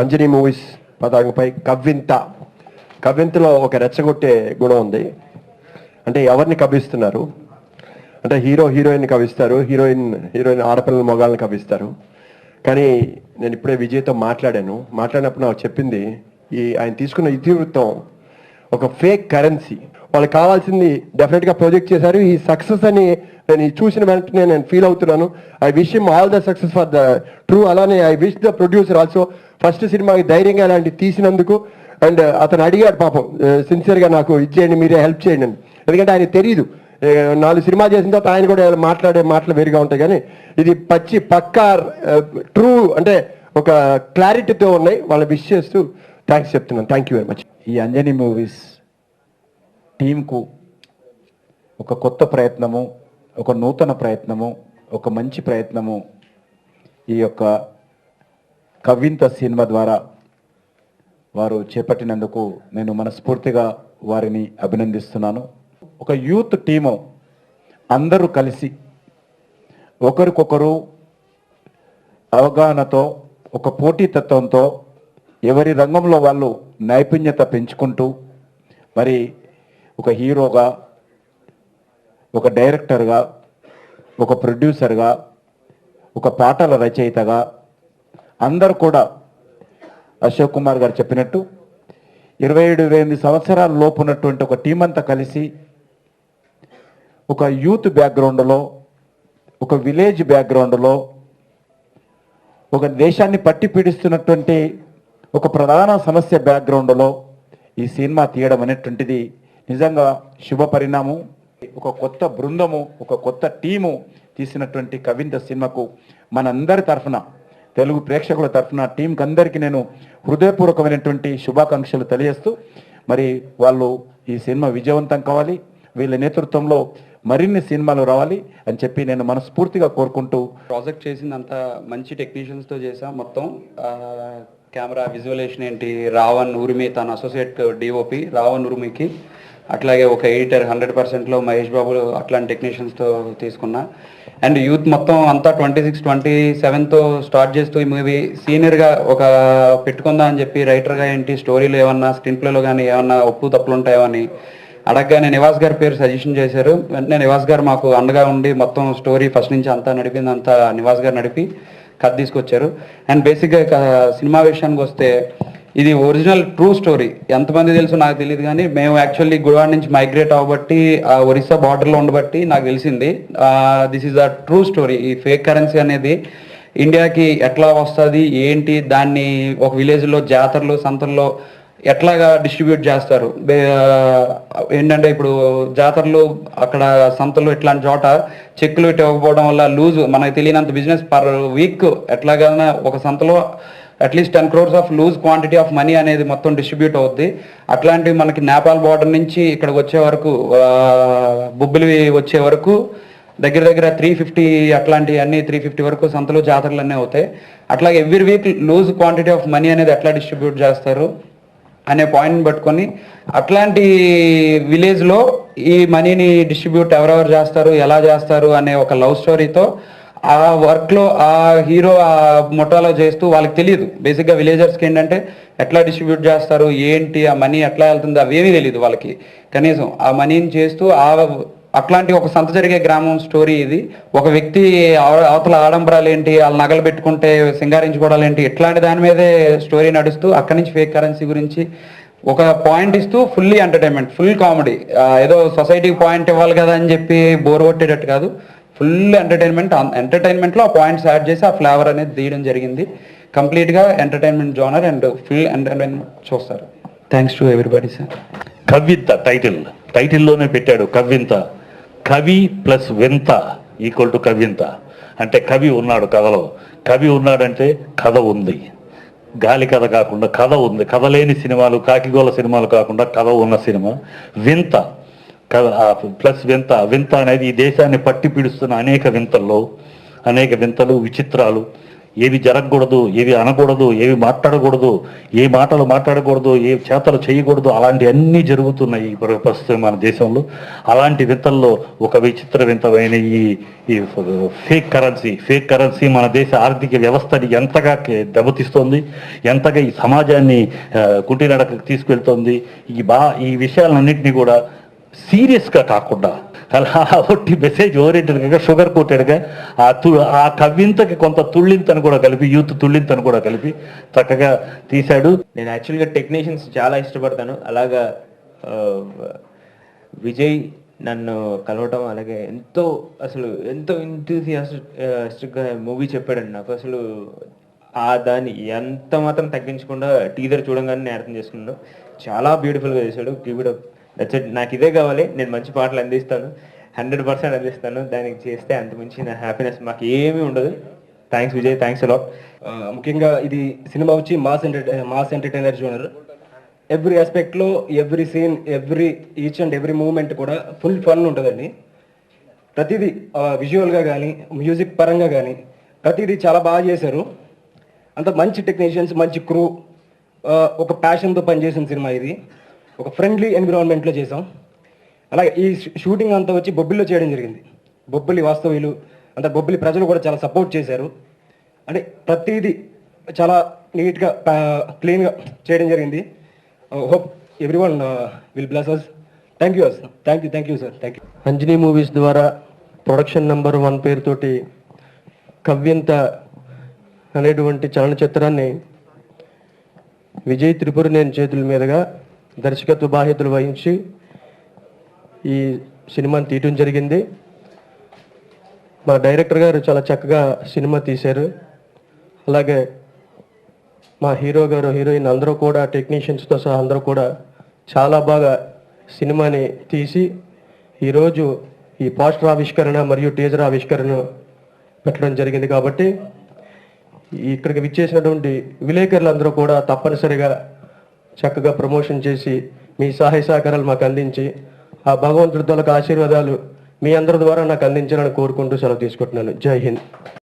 Anjani movies పతాకంపై కవ్వింతలో ఒక రెచ్చగొట్టే గుణం ఉంది. అంటే ఎవరిని కవ్విస్తున్నారు అంటే హీరోయిన్ కవిస్తారు, హీరోయిన్ ఆడపిల్లల మొగాళ్ళని కవిస్తారు. కానీ నేను ఇప్పుడే విజయ్తో మాట్లాడినప్పుడు నాకు చెప్పింది ఆయన తీసుకున్న ఇతివృత్తం ఒక ఫేక్ కరెన్సీ. వాళ్ళకి కావాల్సింది డెఫినెట్గా ప్రొజెక్ట్ చేశారు. ఈ సక్సెస్ అని నేను చూసిన వెంటనే నేను ఫీల్ అవుతున్నాను. I wish him all the success for the true. అలానే I wish the producer also first సినిమాకి ధైర్యంగా అలాంటివి తీసినందుకు. అండ్ అతను అడిగాడు పాపం సిన్సియర్గా, నాకు ఇచ్చేయండి, మీరే హెల్ప్ చేయండి అని. ఎందుకంటే ఆయన తెలియదు, 4 సినిమా చేసిన తర్వాత ఆయన కూడా మాట్లాడే మాటలు వేరుగా ఉంటాయి. కానీ ఇది పక్కా ట్రూ అంటే ఒక క్లారిటీతో ఉన్నాయి. వాళ్ళ విష్ చేస్తూ థ్యాంక్స్ చెప్తున్నాను. Thank you very much. ఈ అంజనీ మూవీస్ టీంకు ఒక కొత్త ప్రయత్నము, ఒక నూతన ప్రయత్నము, ఒక మంచి ప్రయత్నము ఈ యొక్క కవ్వింత సినిమా ద్వారా వారు చేపట్టినందుకు నేను మనస్ఫూర్తిగా వారిని అభినందిస్తున్నాను. ఒక యూత్ టీము అందరూ కలిసి ఒకరికొకరు అవగాహనతో, ఒక పోటీతత్వంతో ఎవరి రంగంలో వాళ్ళు నైపుణ్యత పెంచుకుంటూ మరి ఒక హీరోగా, ఒక డైరెక్టర్గా, ఒక ప్రొడ్యూసర్గా, ఒక పాటల రచయితగా అందరూ కూడా అశోక్ కుమార్ గారు చెప్పినట్టు 27-28 సంవత్సరాల లోపు ఉన్నటువంటి ఒక టీం అంతా కలిసి ఒక యూత్ బ్యాక్గ్రౌండ్లో, ఒక విలేజ్ బ్యాక్గ్రౌండ్లో, ఒక దేశాన్ని పట్టి పీడిస్తున్నటువంటి ఒక ప్రధాన సమస్య బ్యాక్గ్రౌండ్లో ఈ సినిమా తీయడం అనేటువంటిది నిజంగా శుభ పరిణామం. ఒక కొత్త బృందము, ఒక కొత్త టీము తీసినటువంటి కవ్వింత సినిమాకు మనందరి తరఫున, తెలుగు ప్రేక్షకుల తరఫున టీంకి అందరికీ నేను హృదయపూర్వకమైనటువంటి శుభాకాంక్షలు తెలియజేస్తూ మరి వాళ్ళు ఈ సినిమా విజయవంతం కావాలి, వీళ్ళ నేతృత్వంలో మరిన్ని సినిమాలు రావాలి అని చెప్పి నేను మనస్ఫూర్తిగా కోరుకుంటూ. ప్రాజెక్ట్ చేసిందంతా మంచి టెక్నీషియన్స్తో చేసాం. మొత్తం కెమెరా విజువలేషన్ ఏంటి, రావణ్ ఉరిమి తన అసోసియేట్ డిఓపి రావణ్ ఉరిమికి, అట్లాగే ఒక ఎడిటర్ 100%లో మహేష్ బాబు అట్లాంటి టెక్నీషియన్స్తో తీసుకున్నా. అండ్ యూత్ మొత్తం అంతా 26-27తో స్టార్ట్ చేస్తూ ఈ మూవీ సీనియర్గా ఒక పెట్టుకుందా అని చెప్పి రైటర్గా ఏంటి, స్టోరీలో ఏమన్నా స్క్రీన్ ప్లేలో కానీ ఏమన్నా ఒప్పు తప్పులు ఉంటాయో అని అడగగానే నివాస్ గారి పేరు సజెషన్ చేశారు. వెంటనే నివాస్ గారు మాకు అండగా ఉండి మొత్తం స్టోరీ ఫస్ట్ నుంచి అంతా నడిపింది, అంతా నివాస్ గారు నడిపి కథ తీసుకొచ్చారు. అండ్ బేసిక్గా సినిమా విషయానికి వస్తే ఇది ఒరిజినల్ ట్రూ స్టోరీ. ఎంతమంది తెలుసు నాకు తెలియదు, కానీ మేము యాక్చువల్లీ గుడివాడ నుంచి మైగ్రేట్ అవ్వబట్టి ఒరిస్సా బార్డర్లో ఉండబట్టి నాకు తెలిసింది this is the true story. ఈ ఫేక్ కరెన్సీ అనేది ఇండియాకి ఎట్లా వస్తుంది ఏంటి, దాన్ని ఒక విలేజ్లో జాతరలు సంతల్లో ఎట్లాగా డిస్ట్రిబ్యూట్ చేస్తారు. ఏంటంటే ఇప్పుడు జాతరలు అక్కడ సంతలు ఇట్లాంటి చోట చెక్కులు ఇవ్వకపోవడం వల్ల లూజ్, మనకు తెలియనంత బిజినెస్ పర్ వీక్ ఎట్లాగైనా ఒక సంతలో at least 10 crores of loose quantity of money అనేది మొత్తం డిస్ట్రిబ్యూట్ అవుద్ది. అట్లాంటివి మనకి నేపాల్ బార్డర్ నుంచి ఇక్కడికి వచ్చే వరకు, బొబ్బిలి వచ్చే వరకు దగ్గర 350 అట్లాంటివి అన్ని 350 వరకు సంతలు జాతరలు అన్నీ అవుతాయి. అట్లాగే every week loose quantity of money అనేది ఎట్లా డిస్ట్రిబ్యూట్ చేస్తారు అనే పాయింట్ని పట్టుకొని అట్లాంటి విలేజ్లో ఈ మనీని డిస్ట్రిబ్యూట్ ఎవరెవరు చేస్తారు, ఎలా చేస్తారు అనే ఒక లవ్ స్టోరీతో ఆ వర్క్లో ఆ హీరో ఆ మొటాలో చేస్తూ, వాళ్ళకి తెలియదు బేసిక్గా విలేజర్స్కి ఏంటంటే ఎట్లా డిస్ట్రిబ్యూట్ చేస్తారు ఏంటి, ఆ మనీ ఎట్లా వెళ్తుంది అవేమీ తెలియదు వాళ్ళకి. కనీసం ఆ మనీని చేస్తూ అట్లాంటి ఒక సంత జరిగే గ్రామం స్టోరీ ఇది. ఒక వ్యక్తి అవతల ఆడంబరాలు ఏంటి, వాళ్ళ నగలు పెట్టుకుంటే సింగారించుకోవడాలు ఏంటి, ఇట్లాంటి దాని మీదే స్టోరీ నడుస్తూ అక్కడి నుంచి ఫేక్ కరెన్సీ గురించి ఒక పాయింట్ ఇస్తూ ఫుల్లీ ఎంటర్టైన్మెంట్, ఫుల్ కామెడీ. ఏదో సొసైటీకి పాయింట్ ఇవ్వాలి కదా అని చెప్పి బోర్ కొట్టేటట్టు కాదు, ఫుల్ ఎంటర్టైన్మెంట్లో ఆ పాయింట్స్ యాడ్ చేసి ఆ ఫ్లేవర్ అనేది తీయడం జరిగింది. కంప్లీట్గా entertainment genre and full entertainment చూస్తారు. Thanks to everybody sir. Kavvintha టైటిల్లోనే పెట్టాడు కవ్వింత. కవి ప్లస్ వింత ఈక్వల్ టు కవ్వింత. అంటే కవి ఉన్నాడు కథలో, కవి ఉన్నాడంటే కథ ఉంది. గాలి కథ కాకుండా కథ ఉంది. కథ లేని సినిమాలు, కాకిగోళ సినిమాలు కాకుండా కథ ఉన్న సినిమా వింత. ప్లస్ వింత అనేది ఈ దేశాన్ని పట్టి పీడిస్తున్న అనేక వింతలు, విచిత్రాలు ఏవి జరగకూడదు, ఏవి అనకూడదు, ఏవి మాట్లాడకూడదు, ఏ మాటలు మాట్లాడకూడదు, ఏ చేతలు చేయకూడదు, అలాంటి అన్నీ జరుగుతున్నాయి ప్రస్తుతం మన దేశంలో. అలాంటి వింతల్లో ఒక విచిత్ర వింతమైన ఈ ఫేక్ కరెన్సీ మన దేశ ఆర్థిక వ్యవస్థని ఎంతగా దెబ్బతీస్తోంది, ఎంతగా ఈ సమాజాన్ని కుంటినడకకు తీసుకెళ్తోంది. ఈ విషయాలన్నింటినీ కూడా సీరియస్గా కాకుండా అలా ఒట్టి మెసేజ్ ఓరియంటెడ్గా, షుగర్ కోటెడ్గా ఆ కవ్వింతకి కొంత తుళ్ళింతను కూడా కలిపి, యూత్ తుళ్ళింతను కూడా కలిపి చక్కగా తీశాడు. నేను యాక్చువల్గా టెక్నీషియన్స్ చాలా ఇష్టపడతాను. అలాగా విజయ్ నన్ను కలవటం, అలాగే ఎంతో ఎంతూసియాస్టిక్గా మూవీ చెప్పాడండి నాకు. అసలు దాన్ని ఎంత మాత్రం తగ్గించకుండా టీజర్ చూడంగానే నేను అర్థం చేసుకున్నాను. చాలా బ్యూటిఫుల్గా చేశాడు. Keep it up. That's it. నాకు ఇదే కావాలి. నేను మంచి పాటలు అందిస్తాను, 100% అందిస్తాను. దానికి చేస్తే అంత మించి నా హ్యాపీనెస్ మాకు ఏమీ ఉండదు. Thanks Vijay, thanks a lot. ముఖ్యంగా ఇది సినిమా వచ్చి మాస్ ఎంటర్టైనర్ జోనర్. ఎవ్రీ ఆస్పెక్ట్లో, every scene, each and every moment కూడా ఫుల్ ఫన్ ఉంటుందండి. ప్రతిదీ విజువల్గా కానీ, మ్యూజిక్ పరంగా కానీ ప్రతిదీ చాలా బాగా చేశారు. అంత మంచి టెక్నీషియన్స్, మంచి క్రూ, ఒక ప్యాషన్తో పనిచేసిన సినిమా ఇది. ఒక ఫ్రెండ్లీ ఎన్విరాన్మెంట్లో చేసాం. అలాగే ఈ షూటింగ్ అంతా వచ్చి బొబ్బిల్లో చేయడం జరిగింది. బొబ్బిలి వాస్తవ్యులు అంతా, బొబ్బిలి ప్రజలు కూడా చాలా సపోర్ట్ చేశారు. అంటే ప్రతిదీ చాలా నీట్గా, క్లీన్గా చేయడం జరిగింది. Hope everyone will bless us. Thank you sir. Thank you sir. Thank you. Anjani movies ద్వారా ప్రొడక్షన్ నెంబర్ 1 పేరుతోటి కవ్వింత అనేటువంటి చలనచిత్రాన్ని విజయ్ త్రిపురనేని చేతుల మీదుగా దర్శకత్వ బాధ్యతలు వహించి ఈ సినిమాని తీయటం జరిగింది. మా డైరెక్టర్ గారు చాలా చక్కగా సినిమా తీశారు. అలాగే మా హీరో గారు, హీరోయిన్ అందరూ కూడా, టెక్నీషియన్స్తో సహా అందరూ కూడా చాలా బాగా సినిమాని తీసి ఈరోజు ఈ పోస్టర్ ఆవిష్కరణ మరియు టీజర్ ఆవిష్కరణ పెట్టడం జరిగింది. కాబట్టి ఇక్కడికి విచ్చేసినటువంటి విలేకరులందరూ కూడా తప్పనిసరిగా చక్కగా ప్రమోషన్ చేసి మీ సహాయ సహకారాలు మాకు అందించి ఆ భగవంతుడి తోలకు ఆశీర్వాదాలు మీ అందరి ద్వారా నాకు అందించాలని కోరుకుంటూ సెలవు తీసుకుంటున్నాను. జై హింద్.